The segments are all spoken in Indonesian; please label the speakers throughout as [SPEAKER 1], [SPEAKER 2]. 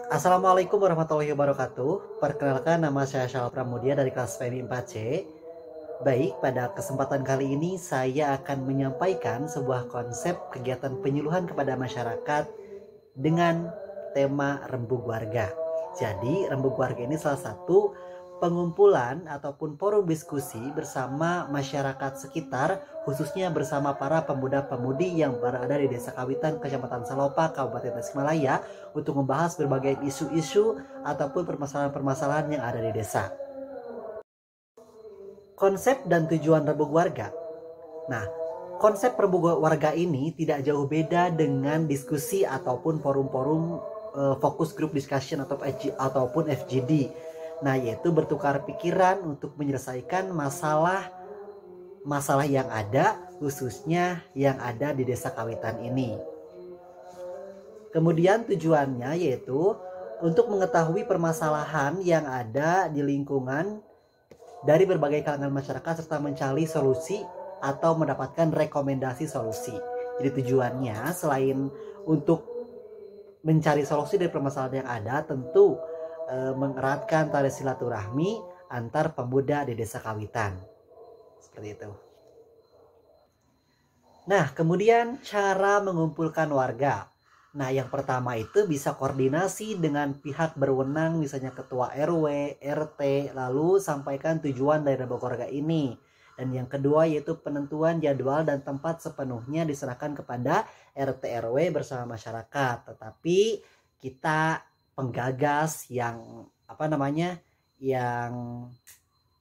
[SPEAKER 1] Assalamualaikum warahmatullahi wabarakatuh. Perkenalkan, nama saya Syal Pramudia dari kelas PMI 4C. Baik, pada kesempatan kali ini saya akan menyampaikan sebuah konsep kegiatan penyuluhan kepada masyarakat dengan tema Rembug Warga. Jadi, Rembug Warga ini salah satu pengumpulan ataupun forum diskusi bersama masyarakat sekitar, khususnya bersama para pemuda-pemudi yang berada di Desa Kawitan, Kecamatan Salopa, Kabupaten Tasikmalaya, untuk membahas berbagai isu-isu ataupun permasalahan-permasalahan yang ada di desa. Konsep dan tujuan Rembug Warga. Nah, konsep Rembug Warga ini tidak jauh beda dengan diskusi ataupun forum-forum focus group discussion ataupun FGD. Nah, yaitu bertukar pikiran untuk menyelesaikan masalah yang ada, khususnya yang ada di Desa Kawitan ini. Kemudian tujuannya yaitu untuk mengetahui permasalahan yang ada di lingkungan dari berbagai kalangan masyarakat serta mencari solusi atau mendapatkan rekomendasi solusi. Jadi tujuannya selain untuk mencari solusi dari permasalahan yang ada, tentu mengeratkan tali silaturahmi antar pemuda di Desa Kawitan. Seperti itu. Nah, kemudian cara mengumpulkan warga. Nah, yang pertama itu bisa koordinasi dengan pihak berwenang, misalnya ketua RW, RT, lalu sampaikan tujuan dari Rembug Warga ini. Dan yang kedua yaitu penentuan jadwal dan tempat sepenuhnya diserahkan kepada RT RW bersama masyarakat. Tetapi kita penggagas yang yang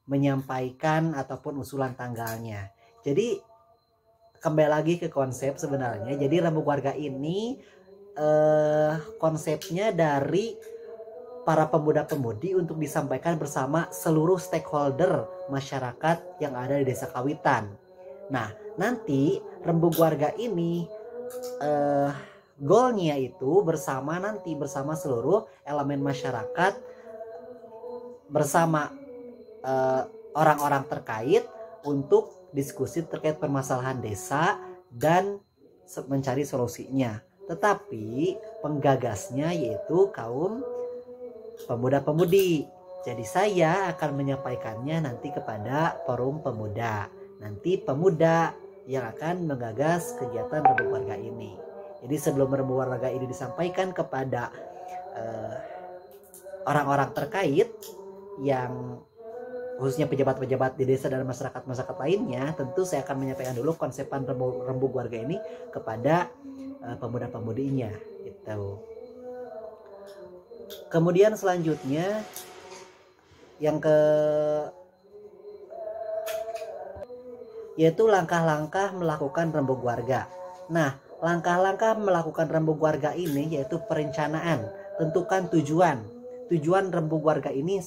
[SPEAKER 1] menyampaikan ataupun usulan tanggalnya. Jadi kembali lagi ke konsep sebenarnya. Jadi Rembug Warga ini konsepnya dari para pemuda-pemudi untuk disampaikan bersama seluruh stakeholder masyarakat yang ada di Desa Kawitan. Nah, nanti Rembug Warga ini goalnya itu bersama seluruh elemen masyarakat, bersama orang-orang terkait untuk diskusi terkait permasalahan desa dan mencari solusinya. Tetapi penggagasnya yaitu kaum pemuda-pemudi. Jadi saya akan menyampaikannya nanti kepada forum pemuda. Nanti pemuda yang akan menggagas kegiatan Rembug Warga ini. Jadi sebelum Rembug Warga ini disampaikan kepada orang-orang terkait yang khususnya pejabat-pejabat di desa dan masyarakat-masyarakat lainnya, tentu saya akan menyampaikan dulu konsepan Rembug Warga ini kepada pemuda-pemudinya gitu. Kemudian selanjutnya yaitu langkah-langkah melakukan Rembug Warga. Nah, langkah-langkah melakukan Rembug Warga ini yaitu perencanaan, tentukan tujuan Rembug Warga ini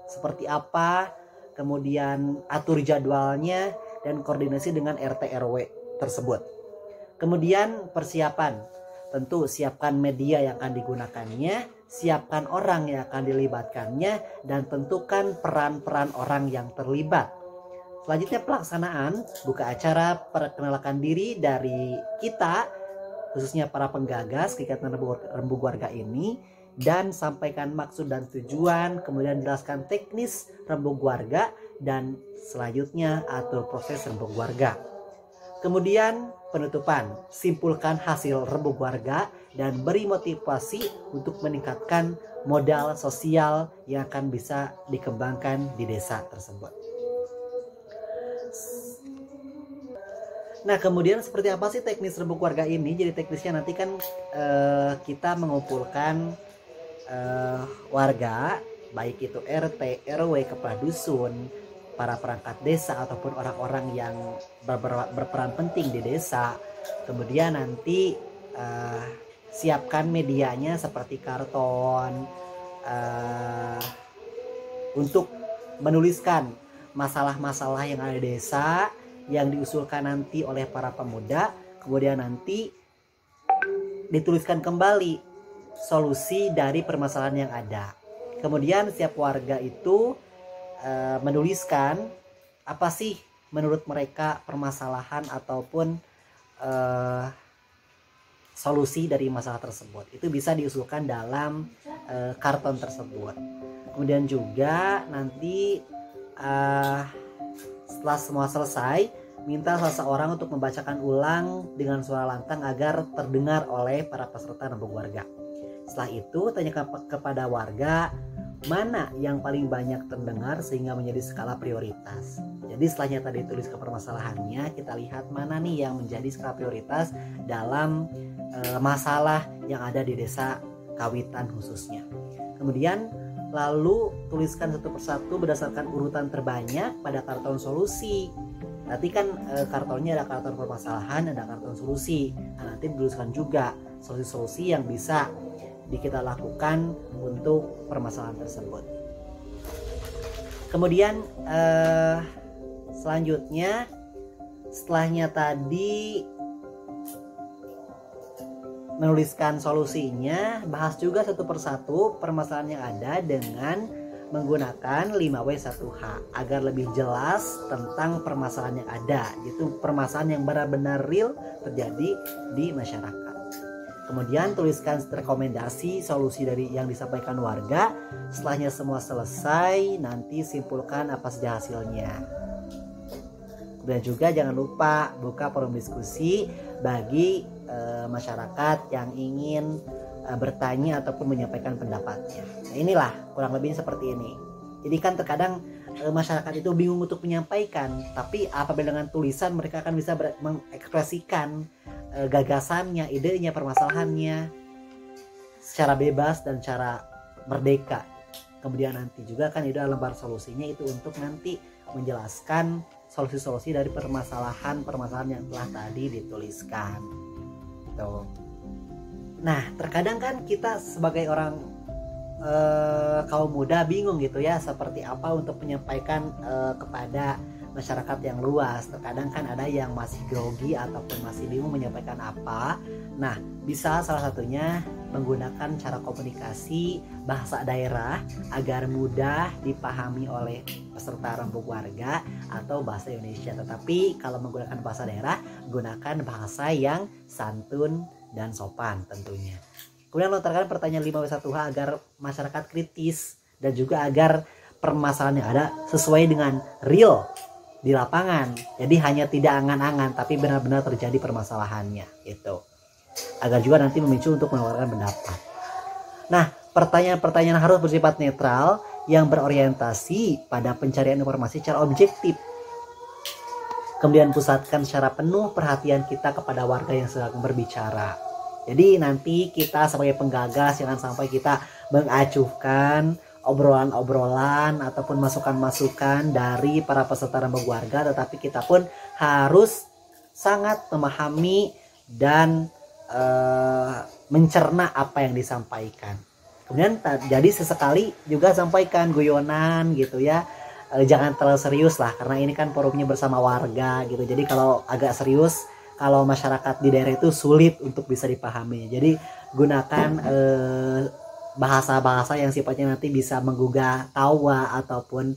[SPEAKER 1] seperti apa, kemudian atur jadwalnya dan koordinasi dengan RT RW tersebut. Kemudian persiapan, tentu siapkan media yang akan digunakannya, siapkan orang yang akan dilibatkannya, dan tentukan peran-peran orang yang terlibat. Selanjutnya pelaksanaan, buka acara perkenalkan diri dari kita, khususnya para penggagas kegiatan Rembug Warga ini, dan sampaikan maksud dan tujuan, kemudian jelaskan teknis Rembug Warga, dan selanjutnya atur proses Rembug Warga. Kemudian penutupan, simpulkan hasil Rembug Warga dan beri motivasi untuk meningkatkan modal sosial yang akan bisa dikembangkan di desa tersebut. Nah, kemudian seperti apa sih teknis Rembug Warga ini? Jadi teknisnya nanti kan kita mengumpulkan warga, baik itu RT, RW, kepala dusun, para perangkat desa ataupun orang-orang yang berperan penting di desa. Kemudian nanti siapkan medianya seperti karton untuk menuliskan masalah-masalah yang ada di desa yang diusulkan nanti oleh para pemuda. Kemudian nanti dituliskan kembali solusi dari permasalahan yang ada. Kemudian setiap warga itu menuliskan apa sih menurut mereka permasalahan ataupun solusi dari masalah tersebut. Itu bisa diusulkan dalam karton tersebut. Kemudian juga nanti setelah semua selesai, minta seseorang untuk membacakan ulang dengan suara lantang agar terdengar oleh para peserta rembuk warga. Setelah itu tanyakan kepada warga mana yang paling banyak terdengar sehingga menjadi skala prioritas. Jadi setelahnya tadi tulis ke permasalahannya, kita lihat mana nih yang menjadi skala prioritas dalam masalah yang ada di desa Kawitan khususnya. Kemudian lalu tuliskan satu persatu berdasarkan urutan terbanyak pada karton solusi. Nanti kan kartonnya ada karton permasalahan, ada karton solusi. Nah, nanti dituliskan juga solusi-solusi yang bisa kita lakukan untuk permasalahan tersebut. Kemudian selanjutnya setelahnya tadi menuliskan solusinya, bahas juga satu persatu permasalahan yang ada dengan menggunakan 5W1H agar lebih jelas tentang permasalahan yang ada. Itu permasalahan yang benar-benar real terjadi di masyarakat. Kemudian tuliskan rekomendasi solusi dari yang disampaikan warga. Setelahnya semua selesai, nanti simpulkan apa saja hasilnya. Dan juga jangan lupa buka forum diskusi bagi masyarakat yang ingin bertanya ataupun menyampaikan pendapatnya. Nah, inilah kurang lebih seperti ini. Jadi kan terkadang masyarakat itu bingung untuk menyampaikan, tapi apabila dengan tulisan mereka akan bisa mengekspresikan gagasannya, idenya, permasalahannya secara bebas dan secara merdeka. Kemudian nanti juga kan itu lembar solusinya itu untuk nanti menjelaskan solusi-solusi dari permasalahan yang telah tadi dituliskan. Tuh. Nah, terkadang kan kita sebagai orang kaum muda bingung gitu ya, seperti apa untuk menyampaikan kepada masyarakat yang luas. Terkadang kan ada yang masih grogi ataupun masih bingung menyampaikan apa. Nah, bisa salah satunya menggunakan cara komunikasi bahasa daerah agar mudah dipahami oleh peserta rembuk warga atau bahasa Indonesia. Tetapi kalau menggunakan bahasa daerah, gunakan bahasa yang santun dan sopan tentunya. Kemudian lontarkan pertanyaan 5W1H agar masyarakat kritis dan juga agar permasalahan yang ada sesuai dengan real di lapangan. Jadi hanya tidak angan-angan tapi benar-benar terjadi permasalahannya gitu. Agar juga nanti memicu untuk menawarkan pendapat. Nah, pertanyaan-pertanyaan harus bersifat netral yang berorientasi pada pencarian informasi secara objektif. Kemudian pusatkan secara penuh perhatian kita kepada warga yang sedang berbicara. Jadi nanti kita sebagai penggagas jangan sampai kita mengacuhkan obrolan-obrolan ataupun masukan-masukan dari para peserta rembuk warga, tetapi kita pun harus sangat memahami dan mencerna apa yang disampaikan. Kemudian jadi sesekali juga sampaikan guyonan gitu ya, jangan terlalu serius lah karena ini kan forumnya bersama warga gitu. Jadi kalau agak serius, kalau masyarakat di daerah itu sulit untuk bisa dipahami. Jadi gunakan bahasa-bahasa yang sifatnya nanti bisa menggugah tawa ataupun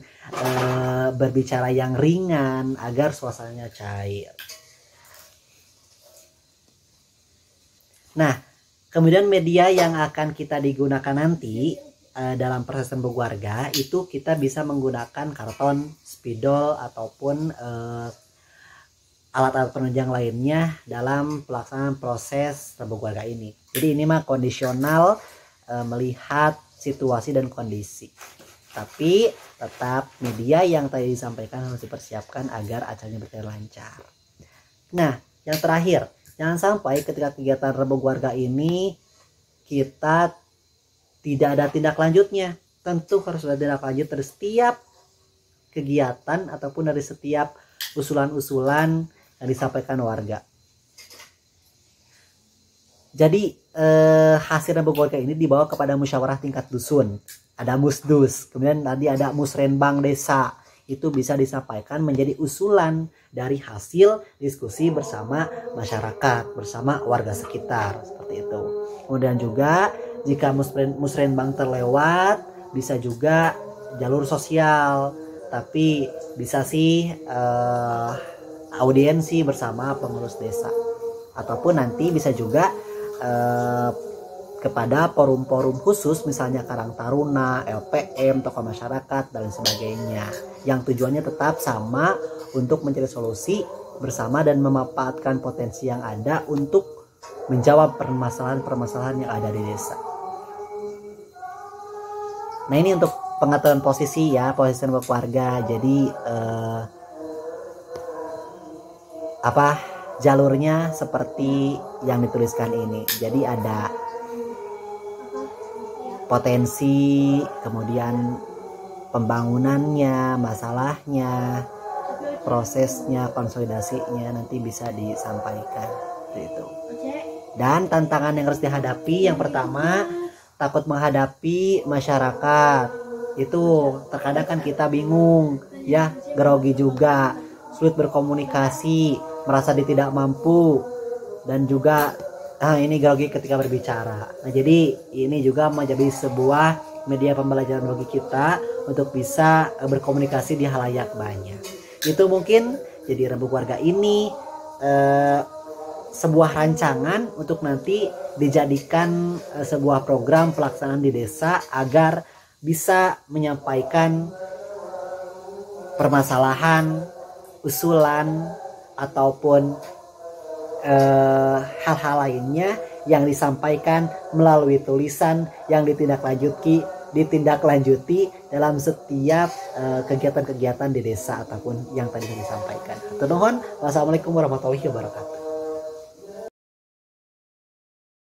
[SPEAKER 1] berbicara yang ringan agar suasananya cair. Nah, kemudian media yang akan kita digunakan nanti dalam proses rembuk warga itu kita bisa menggunakan karton, spidol ataupun alat-alat penunjang lainnya dalam pelaksanaan proses rembuk warga ini. Jadi ini mah kondisional melihat situasi dan kondisi. Tapi tetap media yang tadi disampaikan harus dipersiapkan agar acaranya berjalan lancar. Nah, yang terakhir, jangan sampai ketika kegiatan rembuk warga ini kita tidak ada tindak lanjutnya. Tentu harus ada tindak lanjut dari setiap kegiatan ataupun dari setiap usulan-usulan yang disampaikan warga. Jadi hasil rembuk warga ini dibawa kepada musyawarah tingkat dusun. Ada musdus, kemudian tadi ada musrenbang desa. Itu bisa disampaikan menjadi usulan dari hasil diskusi bersama masyarakat, bersama warga sekitar, seperti itu. Kemudian juga jika musrenbang terlewat, bisa juga jalur sosial, tapi bisa sih audiensi bersama pengurus desa. Ataupun nanti bisa juga kepada forum-forum khusus, misalnya Karang Taruna, LPM, tokoh masyarakat, dan sebagainya, yang tujuannya tetap sama, untuk mencari solusi bersama dan memanfaatkan potensi yang ada untuk menjawab permasalahan-permasalahan yang ada di desa. Nah, ini untuk pengetahuan posisi ya, posisi rembuk warga. Jadi jalurnya seperti yang dituliskan ini. Jadi ada potensi, kemudian pembangunannya, masalahnya, prosesnya, konsolidasinya nanti bisa disampaikan gitu. Dan tantangan yang harus dihadapi, yang pertama, takut menghadapi masyarakat. Itu terkadang kan kita bingung ya, grogi juga, sulit berkomunikasi, merasa tidak mampu, dan juga ini grogi ketika berbicara. Nah, jadi ini juga menjadi sebuah media pembelajaran bagi kita untuk bisa berkomunikasi di halayak banyak. Itu mungkin jadi rembuk warga ini sebuah rancangan untuk nanti dijadikan sebuah program pelaksanaan di desa agar bisa menyampaikan permasalahan, usulan, ataupun hal-hal lainnya yang disampaikan melalui tulisan yang ditindaklanjuti dalam setiap kegiatan-kegiatan di desa ataupun yang tadi disampaikan. Wassalamualaikum warahmatullahi wabarakatuh.